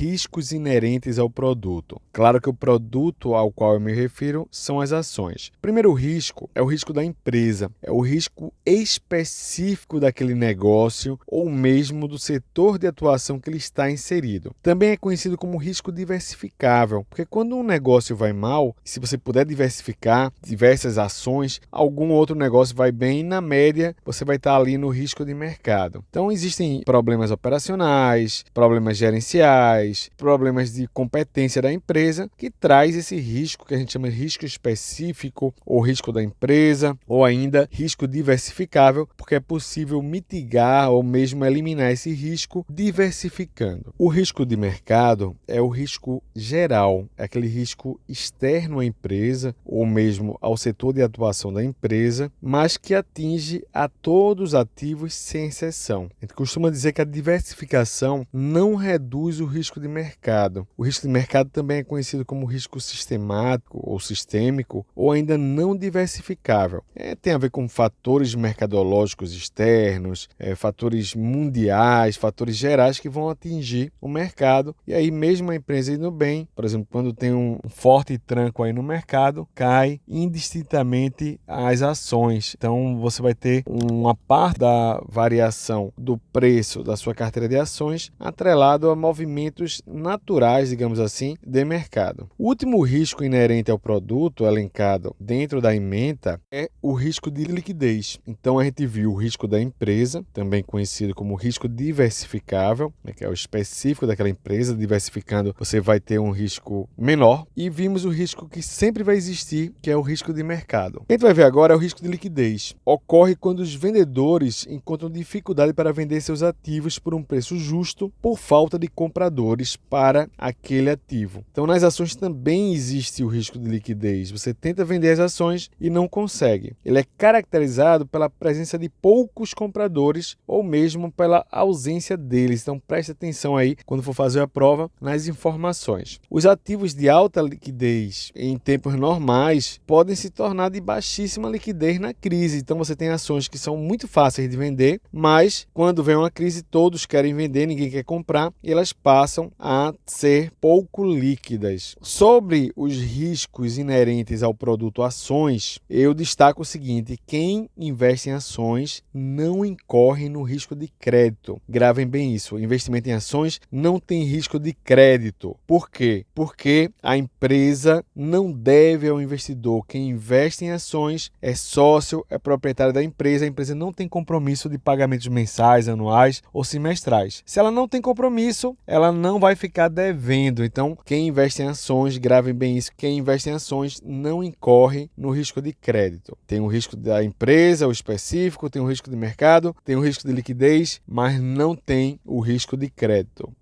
Riscos inerentes ao produto. Claro que o produto ao qual eu me refiro são as ações. O primeiro risco é o risco da empresa, é o risco específico daquele negócio ou mesmo do setor de atuação que ele está inserido. Também é conhecido como risco diversificável, porque quando um negócio vai mal, se você puder diversificar diversas ações, algum outro negócio vai bem e na média você vai estar ali no risco de mercado. Então existem problemas operacionais, problemas gerenciais, problemas de competência da empresa, que traz esse risco que a gente chama de risco específico, ou risco da empresa, ou ainda risco diversificável, porque é possível mitigar ou mesmo eliminar esse risco diversificando. O risco de mercado é o risco geral, é aquele risco externo à empresa, ou mesmo ao setor de atuação da empresa, mas que atinge a todos os ativos sem exceção. A gente costuma dizer que a diversificação não reduz o risco de mercado. O risco de mercado também é conhecido como risco sistemático ou sistêmico ou ainda não diversificável. Tem a ver com fatores mercadológicos externos, fatores mundiais, fatores gerais que vão atingir o mercado e aí mesmo a empresa indo bem, por exemplo, quando tem um forte tranco aí no mercado, cai indistintamente as ações. Então você vai ter uma parte da variação do preço da sua carteira de ações atrelado a movimentos naturais, digamos assim, de mercado. O último risco inerente ao produto elencado dentro da ementa é o risco de liquidez. Então a gente viu o risco da empresa, também conhecido como risco diversificável, que é o específico daquela empresa. Diversificando, você vai ter um risco menor. E vimos o risco que sempre vai existir, que é o risco de mercado. O que a gente vai ver agora é o risco de liquidez. Ocorre quando os vendedores encontram dificuldade para vender seus ativos por um preço justo por falta de compradores para aquele ativo. Então, nas ações também existe o risco de liquidez. Você tenta vender as ações e não consegue. Ele é caracterizado pela presença de poucos compradores ou mesmo pela ausência deles. Então, preste atenção aí quando for fazer a prova nas informações. Os ativos de alta liquidez em tempos normais podem se tornar de baixíssima liquidez na crise. Então, você tem ações que são muito fáceis de vender, mas quando vem uma crise, todos querem vender, ninguém quer comprar e elas passam a ser pouco líquidas. Sobre os riscos inerentes ao produto ações, eu destaco o seguinte: quem investe em ações não incorre no risco de crédito. Gravem bem isso, o investimento em ações não tem risco de crédito. Por quê? Porque a empresa não deve ao investidor. Quem investe em ações é sócio, é proprietário da empresa, a empresa não tem compromisso de pagamentos mensais, anuais ou semestrais. Se ela não tem compromisso, ela não vai ficar devendo. Então, quem investe em ações, gravem bem isso, quem investe em ações não incorre no risco de crédito. Tem o risco da empresa, o específico, tem o risco de mercado, tem o risco de liquidez, mas não tem o risco de crédito.